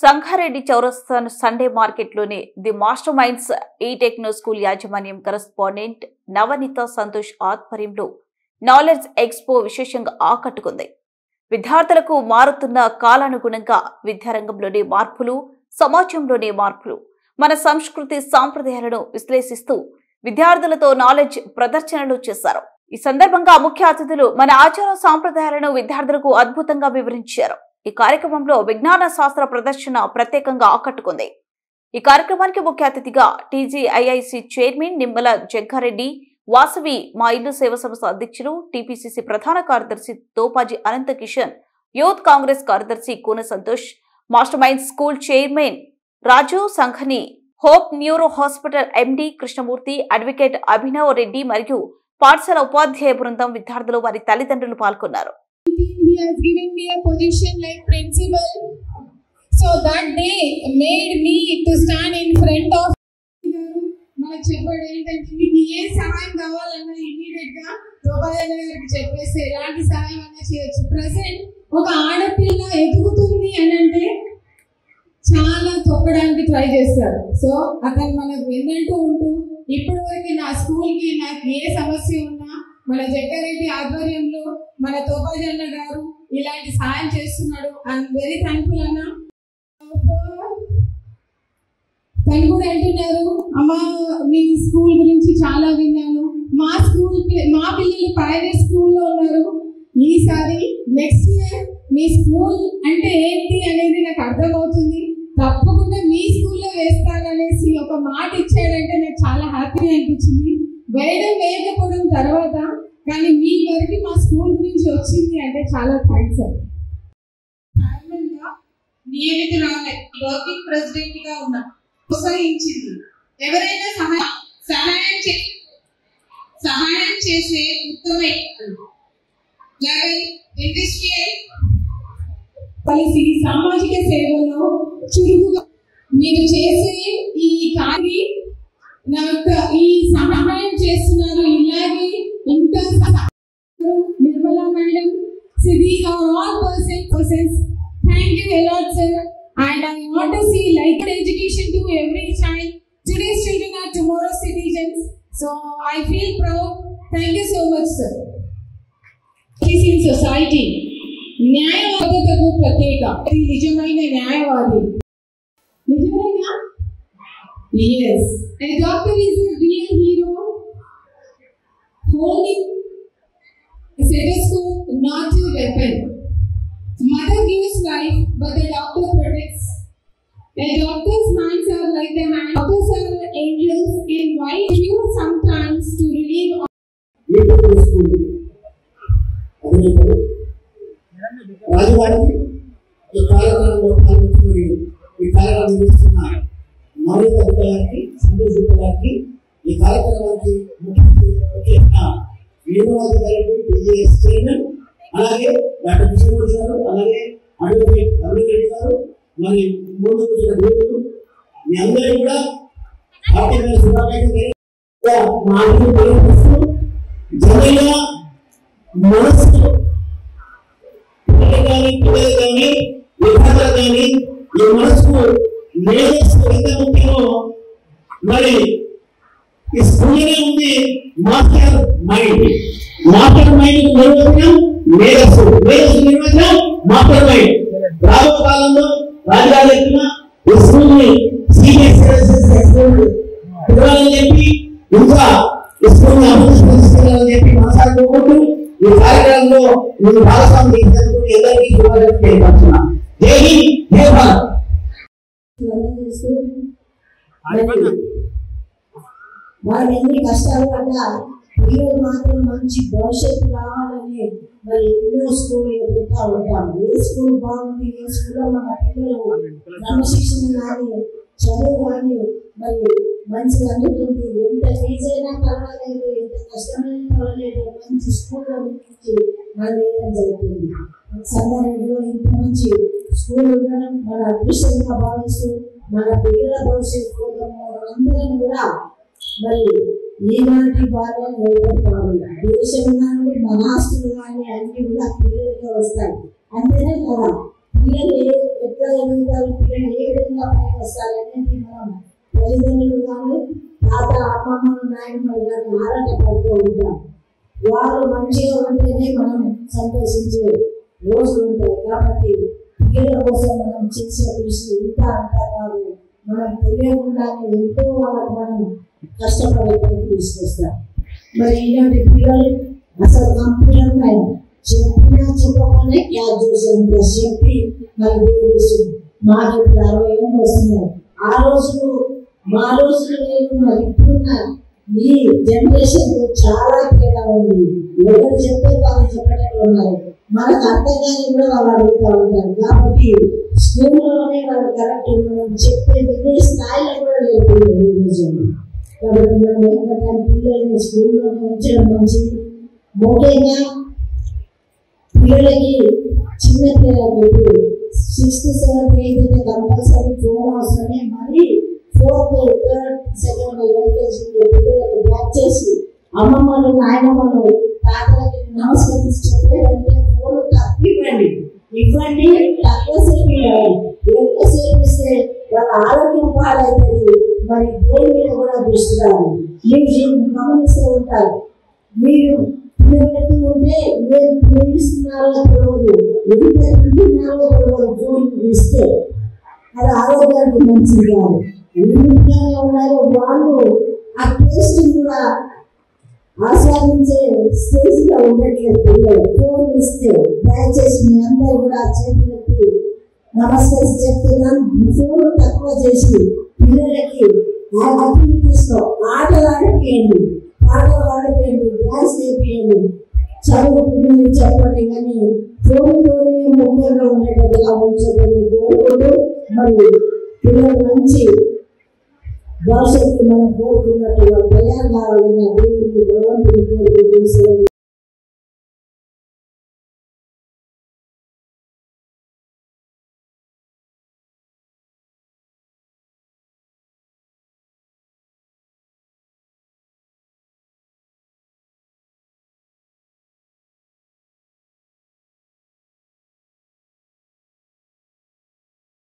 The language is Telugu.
సంగారెడ్డి చౌరస్తా సండే మార్కెట్లోని ది మాస్టర్ మైండ్స్ ఈ టెక్నో స్కూల్ యాజమాన్యం కరెస్పాండెంట్ నవనీత సంతోష్ ఆధ్వర్యంలో నాలెడ్జ్ ఎక్స్పో విశేషంగా ఆకట్టుకుంది. విద్యార్థులకు మారుతున్న కాలానుగుణంగా విద్యారంగంలోని మార్పులు, సమాజంలోని మార్పులు, మన సంస్కృతి సాంప్రదాయాలను విశ్లేషిస్తూ విద్యార్థులతో నాలెడ్జ్ ప్రదర్శనలు చేశారు. ఈ సందర్భంగా ముఖ్య అతిథులు మన ఆచార సాంప్రదాయాలను విద్యార్థులకు అద్భుతంగా వివరించారు. ఈ కార్యక్రమంలో విజ్ఞాన శాస్త్ర ప్రదర్శన ప్రత్యేకంగా ఆకట్టుకుంది. ఈ కార్యక్రమానికి ముఖ్య అతిథిగా టీజీఐఐసి చైర్మన్ నిమ్మల జగ్గారెడ్డి, వాసవి మా ఇల్లు సేవ సంస్థ అధ్యక్షులు, టీపీసీసీ ప్రధాన కార్యదర్శి తోపాజీ అనంత కిషన్, యూత్ కాంగ్రెస్ కార్యదర్శి Koona Santosh, master mind school chairman Raju Sanghani, hope neuro hospital MD Krishnamurthy, advocate Abhinav Reddy మరియు పాఠశాల ఉపాధ్యాయ బృందం, విద్యార్థులు, వారి తల్లిదండ్రులు పాల్గొన్నారు. He has given me a position like principal, so that day made me to stand in front of మన చెప్పడం ఏంటంటే మీకు ఏ సహాయం కావాలన్నా ఇమీడియట్ గా గోపాలన్న గారికి చెప్పేస్తే ఎలాంటి సహాయం అన్నా చేయొచ్చు. ప్రెసెంట్ ఒక ఆడపిల్ల ఎదుగుతుంది అని అంటే చాలా తొక్కడానికి ట్రై చేస్తారు. సో అతను మనకు వెన్నంటూ ఉంటూ ఇప్పటివరకు నా స్కూల్కి నాకు ఏ సమస్య ఉన్నా మన జగ్గారెడ్డి ఆధ్వర్యంలో మన తోపాజీ అన్న గారు ఇలాంటి సహాయం చేస్తున్నాడు. ఐఎమ్ వెరీ థ్యాంక్ఫుల్ అన్న. తను కూడా అంటున్నారు, అమ్మ మీ స్కూల్ గురించి చాలా విన్నాను, మా పిల్లలు ప్రైవేట్ స్కూల్లో ఉన్నారు, ఈసారి నెక్స్ట్ ఇయర్ మీ స్కూల్ అంటే ఏంటి అనేది నాకు అర్థమవుతుంది, తప్పకుండా మీ స్కూల్లో వేస్తాననేసి ఒక మాట ఇచ్చాడంటే నాకు చాలా హ్యాపీ అనిపించింది. వేయకపోవడం తర్వాత కానీ మీ వరకు మా స్కూల్ గురించి వచ్చింది అంటే చాలా థ్యాంక్స్ అండి. నియమితురాలే వర్కింగ్ ప్రెసిడెంట్ గా ఉన్నా ప్రోత్సహించింది. ఎవరైనా సహాయం చేసే ఉత్తమ ఇండస్ట్రియల్ కలిసి సామాజిక సేవలో చురుకుగా మీరు చేసే ఈ కార్యం నాకు ఈ సహాయం చేస్తున్నారు. ఇలాగే ఇంకా నిర్మలా మేడం, సిద్ధి ఆర్ all persons, thank you a lot sir, and I want to see like education to every child. Today's children are tomorrow's citizens, so I feel proud. Thank you so much sir. Peace in society, న్యాయవాదతకు ప్రత్యేక నిజమైన న్యాయవాది. నిజమేనా? Yes, a doctor is a real hero, holding a stethoscope, not a weapon. Mother gives life, but the doctor protects. A doctor's hands are like the hands. Doctors are angels in white, pure sometimes to relieve. రాజువారికి ఈ కార్యక్రమంలో పాల్గొని ఈ కార్యక్రమం నిర్వహిస్తున్నారు. నవనీత గారికి, సంతోష్ గారికి, ఈ కార్యక్రమానికి ముఖ్య యూనివర్సిటీ గారికి, టీజీఎస్ చైర్మన్, అలాగే డాక్టర్ కృష్ణమూర్తి గారు, అలాగే అడ్వకేట్ అభినవ్ రెడ్డి గారు, మరి ముందు కూర్చున్న గురువులు, మీ అందరికీ కూడా పార్టీమైన శుభాకాంక్షలు. జనరల్గా మనసు పిల్లలు కానీ విద్యార్థులు కానీ ఈ మనసుకు మేధస్సు ఎంత ముఖ్యమో మరి ఈ స్కూల్లోనే ఉంది. మాస్టర్ మైండ్ నిర్వచనం మేధస్సు నిర్వచనం మాస్టర్ మైండ్. రాబో కాలంలో రాజుగారు చెప్పిన ఈ స్కూల్ ని పిలవాలని చెప్పి ఇంకా ఈ స్కూల్ ని అభివృద్ధి తీసుకెళ్లాలని చెప్పి మాట్లాడుకోకుండా ఈ కార్యక్రమంలో నేను భాగస్వామి చేసినందుకు అందరికీ శుభాకాంక్షలు తెలియపరుస్తున్నా. జై హింద్, జై భారత్. వాళ్ళు ఎన్ని కష్టాలు పడ్డా పిల్లలు మాత్రం మంచి భవిష్యత్తు రావాలని మరి ఎన్నో స్కూల్ ఎదుగుతూ ఉంటాం. ఏ స్కూల్ బాగుంది, ఏ స్కూల్లో మన పిల్లలు క్రమశిక్షణ కానీ చదువు కానీ మరి మంచిగా అందుతుంది. ఎంత ఫీజు అయినా పర్వాలేదు, ఎంత కష్టమైనా పర్వాలేదు, మంచి స్కూల్లో నుంచి మనం వేయడం జరుగుతుంది. సంగారెడ్డిలో ఇంత మంచి స్కూల్ ఉండడం మన అదృష్టంగా భావిస్తూ మన పిల్లల భవిష్యత్తు కోసం అందరం కూడా మరి ఈనాటి బాగా నేర్పడుకోవాలి. దేశం కానీ మన ఆస్తులు కానీ అన్ని కూడా పిల్లలకే వస్తాయి. అంతేనే కదా పిల్లలు ఎట్లా ఎదుగుతారు, పిల్లలు ఏ విధంగా పైకి వస్తారు అనేది మనం తల్లిదండ్రులు కానీ తాత అమ్మమ్మలు నాయనమ్మలు కానీ ఆరాటపడుతూ ఉంటాం. వాళ్ళు మంచిగా ఉంటేనే మనం సంతోషించే రోజులు ఉంటాయి. కాబట్టి పిల్లల కోసం మనం చేసే కృషి ఇంత అంతా కాదు, మనం తెలియకుండానే ఎంతో వాళ్ళకి మనం కష్టపడే తీసుకొస్తాం. మరి ఇలాంటి పిల్లలు అసలు కంప్యూటర్ పైన చెప్పినా చెప్పకుండా క్యాచ్ చేసేంత శక్తి మరి దేవుడు. మాకు ఇప్పుడు 60 ఏళ్ళు వస్తున్నాయి. ఆ రోజులు మా రోజులు లేదు, మరి ఇప్పుడున్న ఈ జనరేషన్ చాలా తేడా ఉంది. ఎవరు చెప్తే వాళ్ళు చెప్పేటట్టు ఉన్నారు. మనకు అర్థం కాని కూడా వాళ్ళు అడుగుతూ ఉంటారు. కాబట్టి స్కూల్లోనే వాళ్ళు కరెక్ట్ మనం చెప్పే వినే స్థాయిలో కూడా లేదు ఈ రోజుల్లో. కాబట్టి మనం ఏంటంటే పిల్లల్ని స్కూల్లోనే ఉంచడం మంచిది. ముఖ్యంగా పిల్లలకి చిన్న పిల్లలకి 6th 7th 8th అయితే కంపల్సరీ ఫోన్ అవసరమే. మరి 4th 3rd 2nd LKG పిల్లలకి బ్యాక్ చేసి అమ్మమ్మలు నాయనమ్మలు తాతలకి నమస్కరించి చెప్పేదంటే ఫోన్ తప్పివ్వండి, ఇవ్వండి, తక్కువసేపు ఇవ్వండి. ఎక్కువసేపు ఇస్తే వాళ్ళ ఆరోగ్యం పాడవుతుంది. మరి దేని మీద కూడా దృష్టి రాదు. మీరు గమనిస్తూ ఉంటారు, మీరు పెడుతూ ఉంటే మీరు ప్రేమిస్తున్నారో తెలియదు, ఎంత తింటున్నారో తెలియదు. ఫోన్ ఇస్తే అది ఆరోగ్యానికి మంచిది కాదు. ఎందుకంటే ఉన్నారో వాళ్ళు ఆ టేస్ట్ కూడా ఆస్వాదించే స్టేజ్ లో ఉండట్లేదు పిల్లలు. ఫోన్ ఇస్తే దయచేసి మీ అందరూ కూడా చేతులెత్తి నమస్కరించి చెప్తున్నాను, ఫోన్ తక్కువ చేసి పిల్లలకి ఆ యాక్టివిటీస్ లో ఆటలు ఆడిపియండి, పాటలు ఆడిపియండి, డాన్స్ నేర్పియండి, చదువు పిల్లలు చెప్పండి. కానీ ఫోన్లోనే ముఖ్యంగా ఉండేటట్టుగా ఉంచండి కోరుకుంటూ, మరి పిల్లలు మంచి భవిష్యత్తు మనం కోరుకున్నట్టుగా తయారు కావాలని దేవుడికి